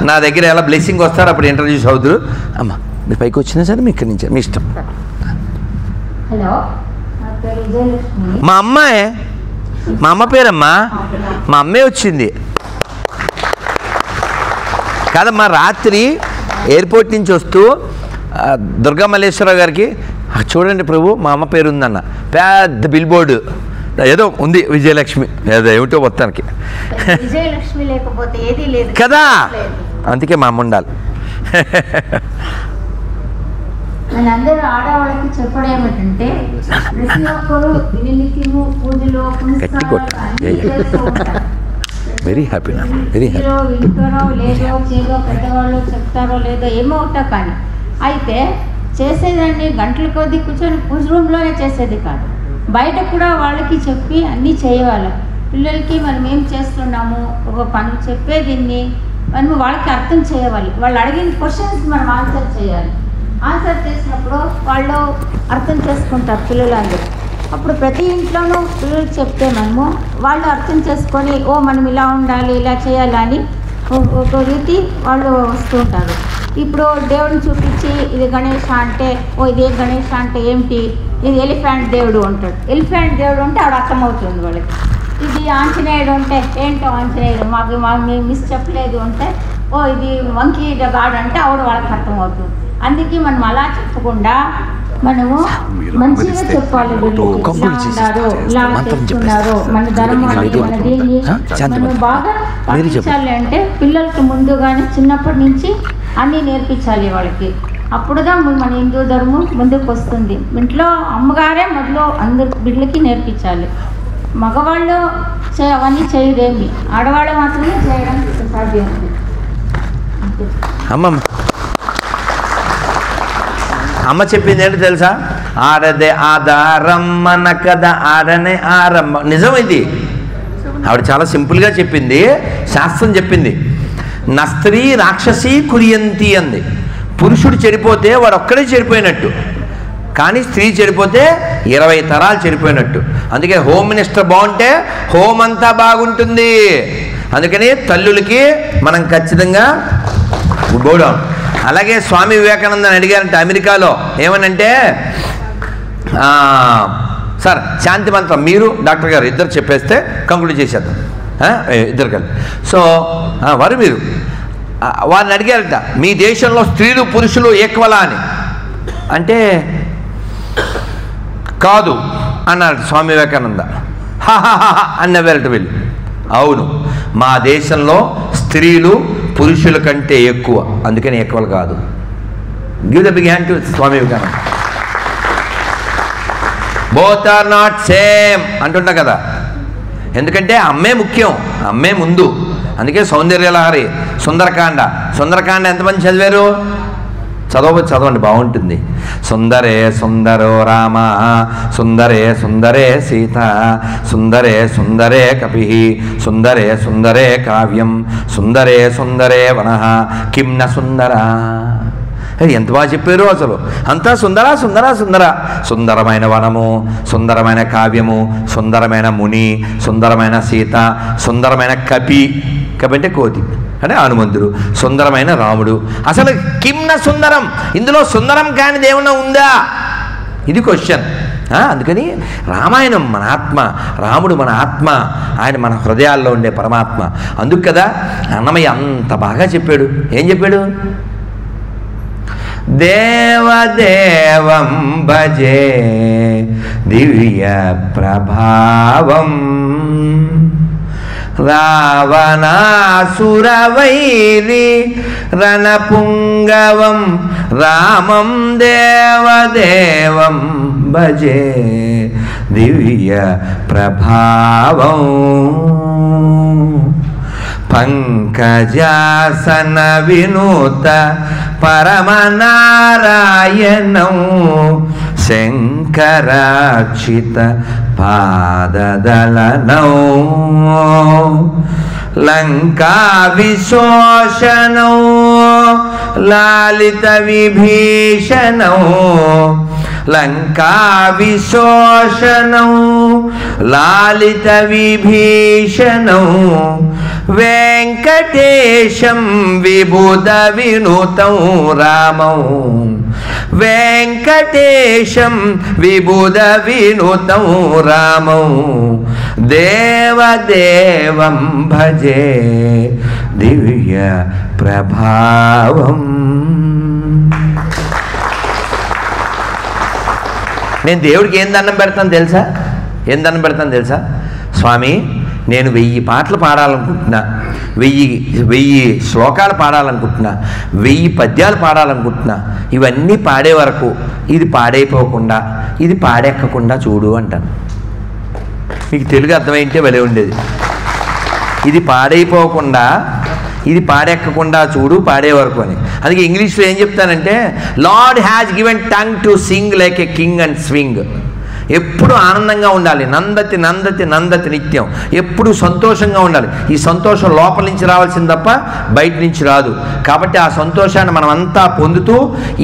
నా దగ్గర ఎలా బ్లెస్సింగ్ వస్తారు, అప్పుడు ఇంట్రడ్యూస్ అవుతారు. అమ్మ మీరు పైకి వచ్చినా సరే మీ ఇక్కడి నుంచి మీ ఇష్టం. హలో, నా పేరు విజయలక్ష్మి. మా అమ్మాయి, మా అమ్మ పేరమ్మా, మా అమ్మే వచ్చింది కాదమ్మా. రాత్రి ఎయిర్పోర్ట్ నుంచి వస్తూ దుర్గా మల్లేశ్వరరావు గారికి చూడండి ప్రభు మా అమ్మ పేరు ఉందన్న, పెద్ద బిల్ బోర్డు ఏదో ఉంది విజయలక్ష్మి, ఏదో ఏమిటో మొత్తానికి విజయలక్ష్మి లేకపోతే ఏదీ లేదు కదా. అందుకే మా అమ్మ ఉండాలి. మనందరూ ఆడవాళ్ళకి చెప్పడం ఏమిటంటే ప్రతి ఒక్కరు దిననిత్యము పూజలు వెరీ హ్యాపీ, వెరీ హ్యాపీ. వింటారో లేదో చేదో పెద్దవాళ్ళు చెప్తారో లేదో ఏమో ఉంటా. కానీ అయితే చేసేదాన్ని గంటల కొద్దీ కూర్చొని పూజ రూమ్లోనే చేసేది కాదు, బయట కూడా వాళ్ళకి చెప్పి అన్నీ చేయవాలి. పిల్లలకి మనం ఏం చేస్తున్నాము, ఒక పని చెప్పేదిన్ని మనం వాళ్ళకి అర్థం చేయాలి. వాళ్ళు అడిగిన క్వశ్చన్స్ మనం ఆన్సర్ చేయాలి. ఆన్సర్ చేసినప్పుడు వాళ్ళు అర్థం చేసుకుంటారు పిల్లలందరూ. అప్పుడు ప్రతి ఇంట్లోనూ పిల్లలకి చెప్తే మనము వాళ్ళు అర్థం చేసుకొని మనం ఇలా ఉండాలి ఇలా చేయాలని ఒక రీతి వాళ్ళు వస్తూ ఉంటారు. ఇప్పుడు దేవుడిని చూపించి ఇది గణేష అంటే ఇది గణేష అంటే ఏమిటి, ఇది ఎలిఫెంట్ దేవుడు అంటాడు. ఎలిఫెంట్ దేవుడు అంటే ఆవిడ అర్థమవుతుంది వాళ్ళకి. ఇది ఆంజనేయుడు అంటే ఏంటో ఆంజనేయుడు మాకు మిస్ చెప్పలేదు అంటే ఇది వంకీ గాడు అంటే ఆవిడ వాళ్ళకి అర్థమవుతుంది. అందుకే మనం అలా చెప్పకుండా మనము మంచిగా చెప్పాలి. ఇలా చేస్తున్నారు మన ధర్మాన్ని, మన దీన్ని మనం బాగా పాటించాలి. అంటే పిల్లలకి ముందుగానే చిన్నప్పటి నుంచి అన్నీ నేర్పించాలి వాళ్ళకి. అప్పుడుగా మన హిందూ ధర్మం ముందుకు వస్తుంది. ఇంట్లో అమ్మగారే మొదలు అందరు బిడ్డలకి నేర్పించాలి. మగవాళ్ళు అవన్నీ చేయరేమి, ఆడవాళ్ళు మాత్రమే చేయడానికి సాధ్యం. అమ్మ చెప్పింది ఏంటో తెలుసా, ఆడదే ఆధారమ్మ కదా ఆడనే ఆరమ్మ. నిజం ఇది, ఆవిడ చాలా సింపుల్గా చెప్పింది. శాస్త్రం చెప్పింది నా స్త్రీ రాక్షసి కురియంతి అంది. పురుషుడు చెడిపోతే వాడు ఒక్కడే చెడిపోయినట్టు, కానీ స్త్రీ చెడిపోతే 20 తరాలు చెడిపోయినట్టు. అందుకే హోమ్ మినిస్టర్ బాగుంటే హోమ్ అంతా బాగుంటుంది. అందుకని తల్లులకి మనం ఖచ్చితంగా గోడౌన్. అలాగే స్వామి వివేకానందని అడిగారంటే అమెరికాలో, ఏమనంటే సార్ శాంతి మంత్రం మీరు డాక్టర్ గారు ఇద్దరు చెప్పేస్తే కంక్లూడ్ చేసేద్దాం, ఇద్దరు కలిసి. సో మీరు వారిని అడిగారట, మీ దేశంలో స్త్రీలు పురుషులు ఈక్వలా అని. అంటే కాదు అన్నాడు స్వామి వివేకానంద. అన్నవేరట వీళ్ళు. అవును, మా దేశంలో స్త్రీలు పురుషుల కంటే ఎక్కువ, అందుకని ఈక్వల్ కాదు. Give the big hand to Swami Vivekananda. Both are not same అంటున్నా కదా. ఎందుకంటే అమ్మే ముఖ్యం, అమ్మే ముందు. అందుకే సౌందర్యలహరి, సుందరకాండ ఎంతమంది చదివారు? చదవండి, బాగుంటుంది. సుందరే సుందరో రామ, సుందరే సుందరే సీత, సుందరే సుందరే కపి, సుందరే సుందరే కావ్యం, సుందరే సుందరే వనః కిం న సుందర. ఎంత బాగా చెప్పారు అసలు. అంతా సుందర సుందర సుందర. సుందరమైన వనము, సుందరమైన కావ్యము, సుందరమైన ముని, సుందరమైన సీత, సుందరమైన కపి అంటే కోతి అంటే హనుమంతుడు, సుందరమైన రాముడు. అసలు కిమ్న సుందరం, ఇందులో సుందరం కానిది ఏమన్నా ఉందా? ఇది క్వశ్చన్. అందుకని రామాయణం మన ఆత్మ, రాముడు మన ఆత్మ, ఆయన మన హృదయాల్లో ఉండే పరమాత్మ. అందుకు కదా అన్నమయ్య అంత బాగా చెప్పాడు. ఏం చెప్పాడు? దేవదేవం భజే దివ్య ప్రభావం, రావణాసురవైరి రణపుంగవం, రామం దేవదేవం భజే దివ్య ప్రభావం, పంకజాసన వినూత పరమనారాయణం, శంకరాక్షిత పాదదళనౌ, లంకా విశోషణౌ లాలిత విభీషణౌ, లంకా విశోషణౌ లాలిత విభీషణౌ, వెంకటేశం విబుధ వినుతం రామౌ, వెంకటేశం విబుధ వినుతం రామౌ, దేవదేవం భజే దివ్య ప్రభావం. నేను దేవుడికి ఏం దండం పెడతాను తెలుసా? స్వామి, నేను 1000 పాటలు పాడాలనుకుంటున్నా, 1000 శ్లోకాలు పాడాలనుకుంటున్నా, 1000 పద్యాలు పాడాలనుకుంటున్నా. ఇవన్నీ పాడే వరకు ఇది పాడైపోకుండా, ఇది పాడెక్కకుండా చూడు అంటాను. మీకు తెలుగు అర్థమైంటే భలే ఉండేది. ఇది పాడైపోకుండా, ఇది పాడెక్కకుండా చూడు పాడే వరకు అని. అందుకే ఇంగ్లీష్లో ఏం చెప్తానంటే, lord has given tongue to sing like a king and swing. ఎప్పుడు ఆనందంగా ఉండాలి, నందతి నందతి నందతి నిత్యం, ఎప్పుడు సంతోషంగా ఉండాలి. ఈ సంతోషం లోపల నుంచి రావాల్సింది తప్ప బయట నుంచి రాదు. కాబట్టి ఆ సంతోషాన్ని మనం అంతా పొందుతూ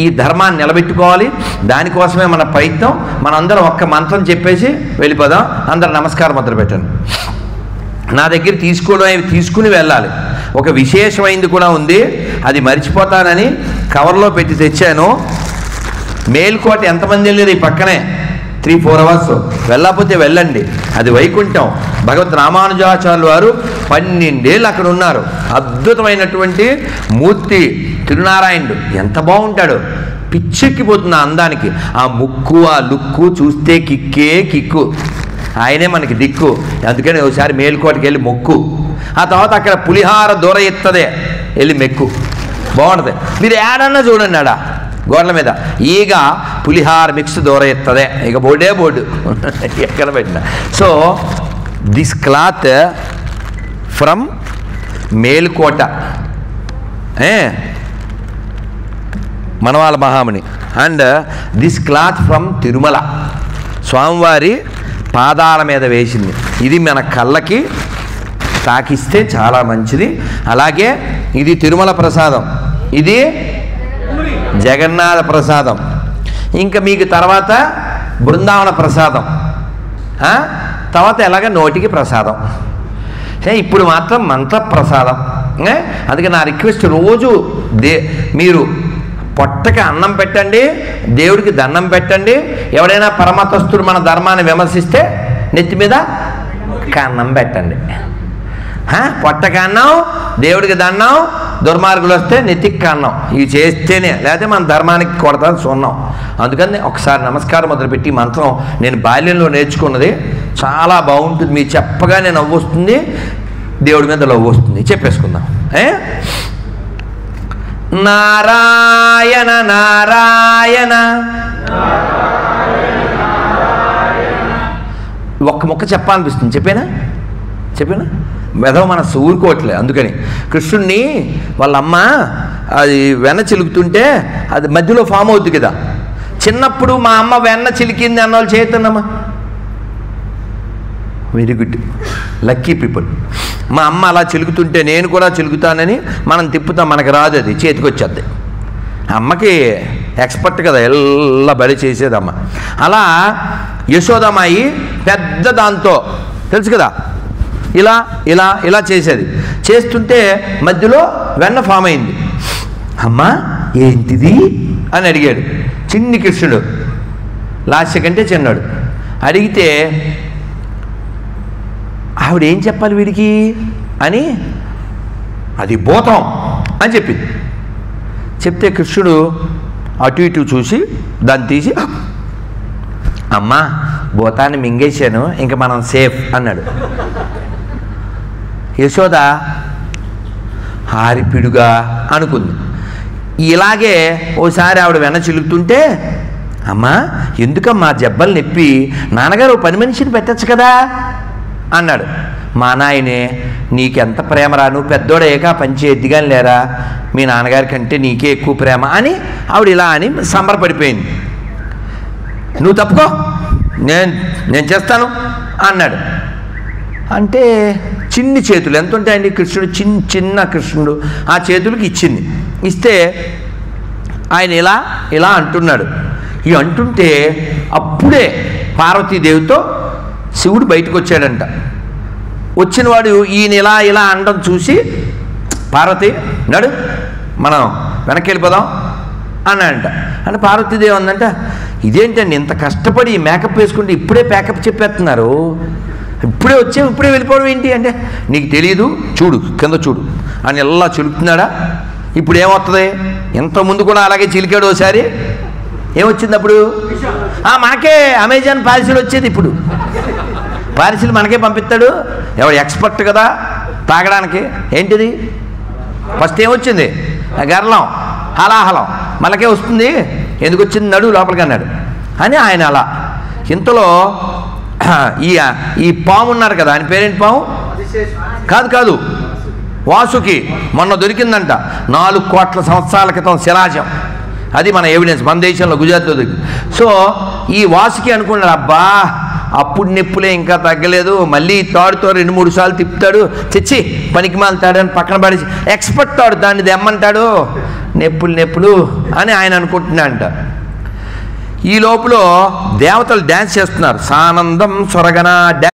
ఈ ధర్మాన్ని నిలబెట్టుకోవాలి. దానికోసమే మన ప్రయత్నం. మనందరం ఒక్క మంత్రం చెప్పేసి వెళ్ళిపోదాం. అందరూ నమస్కారం మొదలు పెట్టండి. నా దగ్గర తీసుకుని వెళ్ళాలి. ఒక విశేషమైంది కూడా ఉంది, అది మర్చిపోతానని కవర్లో పెట్టి తెచ్చాను. మేల్కోట ఎంతమంది వెళ్ళారు? ఈ పక్కనే 3-4 అవర్స్. వెళ్ళకపోతే వెళ్ళండి, అది వైకుంఠం. భగవత్ రామానుజాచార్యులు వారు 12 ఏళ్ళు అక్కడ ఉన్నారు. అద్భుతమైనటువంటి మూర్తి తిరునారాయణుడు. ఎంత బాగుంటాడు, పిచ్చెక్కిపోతుంది ఆ అందానికి. ఆ ముక్కు, ఆ లుక్కు చూస్తే కిక్కు. ఆయనే మనకి దిక్కు. అందుకని ఒకసారి మేల్కోటకి వెళ్ళి మొక్కు. ఆ తర్వాత అక్కడ పులిహార దూర ఎత్తదే వెళ్ళి మెక్కు, బాగుంటుంది. మీరు ఏడన్నా చూడండి, ఆడ గోడల మీద ఈగ పులిహార మిక్స్ దూర ఎత్తదే, ఇక బోర్డు ఎక్కడ పెట్టిన. So this cloth from Melkote, మనవాళ్ళ Mahamuni. And this cloth from Tirumala, స్వామివారి పాదాల మీద వేసింది. ఇది మన కళ్ళకి తాకిస్తే చాలా మంచిది. అలాగే ఇది తిరుమల ప్రసాదం, ఇది జగన్నాథ ప్రసాదం, ఇంకా మీకు తర్వాత బృందావన ప్రసాదం, తర్వాత ఎలాగ నోటికి ప్రసాదం. ఇప్పుడు మాత్రం మంత్ర ప్రసాదం. అందుకే నా రిక్వెస్ట్, రోజు మీరు పొట్టకి అన్నం పెట్టండి, దేవుడికి దండం పెట్టండి. ఎవడైనా పరమతస్థుడు మన ధర్మాన్ని విమర్శిస్తే నెత్తి మీద కన్నం పెట్టండి. పొట్టకి అన్నం, దేవుడికి దండం, దుర్మార్గులు వస్తే నెత్తికి కన్నం. ఇవి చేస్తేనే, లేకపోతే మన ధర్మానికి కొడతాను సున్నాం. అందుకని ఒకసారి నమస్కారం మొదలుపెట్టి మంత్రం నేను బాల్యంలో నేర్చుకున్నది, చాలా బాగుంటుంది. మీరు చెప్పగానే నవ్వు వస్తుంది, దేవుడి మీద లవ్ వస్తుంది. చెప్పేసుకుందాం. నారాయణ నారాయణ. ఒక్క ముక్క చెప్పాలనిపిస్తుంది, చెప్పేనా? చెప్పాను మెదవ మనస్సు ఊరుకోవట్లే. అందుకని కృష్ణుణ్ణి వాళ్ళ అమ్మ అది వెన్న చిలుకుతుంటే అది మధ్యలో ఫామ్ అవుద్ది కదా. చిన్నప్పుడు మా అమ్మ వెన్న చిలికింది అన్న వాళ్ళు చేతున్నమ్మా, వెరీ గుడ్, లక్కీ పీపుల్. మా అమ్మ అలా చిలుకుతుంటే నేను కూడా చిలుకుతానని మనం తిప్పుతాం, మనకు రాదు, అది చేతికి వచ్చేద్ది. అమ్మకి ఎక్స్పర్ట్ కదా, ఎలా బలి చేసేదమ్మ. అలా యశోదమ్మాయి పెద్ద దాంతో తెలుసు కదా ఇలా ఇలా ఇలా చేసేది. చేస్తుంటే మధ్యలో వెన్న ఫామ్ అయింది. అమ్మా ఏంటిది అని అడిగాడు చిన్ని కృష్ణుడు, లాస్య కంటే చిన్నాడు. అడిగితే ఆవిడ ఏం చెప్పాలి వీడికి అని, అది భూతం అని చెప్పింది. చెప్తే కృష్ణుడు అటు ఇటు చూసి దాన్ని తీసి, అమ్మా భూతాన్ని మింగేశాను, ఇంక మనం సేఫ్ అన్నాడు. యశోద హారిపిడుగా అనుకుంది. ఇలాగే ఓసారి ఆవిడ వెన్న చిలుకుతుంటే, అమ్మా ఎందుకమ్మా జబ్బలు నొప్పి, నాన్నగారు పని మనిషిని పెట్టచ్చు కదా అన్నాడు. మా నాయనే నీకెంత ప్రేమరా, నువ్వు పెద్దోడేగా పంచి ఎద్దిగాని లేరా, మీ నాన్నగారి కంటే నీకే ఎక్కువ ప్రేమ అని ఆవిడ ఇలా అని సంబరపడిపోయింది. నువ్వు తప్పుకో, నేను చేస్తాను అన్నాడు. అంటే చిన్ని చేతులు ఎంత ఉంటాయండి, కృష్ణుడు చిన్న కృష్ణుడు ఆ చేతులకి ఇచ్చింది. ఇస్తే ఆయన ఇలా ఇలా అంటున్నాడు. ఈ అంటుంటే అప్పుడే పార్వతీదేవితో శివుడు బయటకు వచ్చాడంట. వచ్చినవాడు ఈయన ఇలా ఇలా అనడం చూసి, పార్వతి నడు మనం వెనక్కి వెళ్ళిపోదాం అన్నాడంట. అంటే పార్వతీదేవి అందంట, ఇదేంటండి ఇంత కష్టపడి మేకప్ వేసుకుంటే ఇప్పుడే ప్యాకప్ చెప్పేస్తున్నారు, ఇప్పుడే వచ్చావు ఇప్పుడే వెళ్ళిపోవడం ఏంటి అంటే, నీకు తెలియదు చూడు కింద చూడు అని ఎలా చిలుకుతున్నాడా. ఇప్పుడు ఏమవుతుంది, ఇంతకుముందు కూడా అలాగే చిలికాడు ఒకసారి, ఏమొచ్చింది అప్పుడు, మనకే అమెజాన్ పార్సిల్ వచ్చేది, ఇప్పుడు పార్సిల్ మనకే పంపిస్తాడు. ఎవడు ఎక్స్పర్ట్ కదా తాగడానికి. ఏంటిది ఫస్ట్ ఏమొచ్చింది, గర్లం హలాహలం మనకే వస్తుంది, ఎందుకు వచ్చింది నడు లోపలికి అన్నాడు అని ఆయన అలా. ఇంతలో ఈ పాము ఉన్నారు కదా, ఆయన పేరేంటి పాము, కాదు వాసుకి మొన్న దొరికిందంట 4 కోట్ల సంవత్సరాల క్రితం శిలాజం. అది మన ఎవిడెన్స్, మన దేశంలో గుజరాత్లో దొరికింది. సో ఈ వాసుకి అనుకున్నాడు, అబ్బా అప్పుడు నొప్పులే ఇంకా తగ్గలేదు, మళ్ళీ తాడుతో 2-3 సార్లు తిప్పుతాడు, తెచ్చి పనికి మాలుతాడు అని పక్కన పడేసి ఎక్స్పర్ట్ తాడు దాన్ని దెమ్మంటాడు, నొప్పులు అని ఆయన అనుకుంటున్నా అంట. ఈ లోపల దేవతలు డ్యాన్స్ చేస్తున్నారు, సానందం సొరగన డ్యాన్స్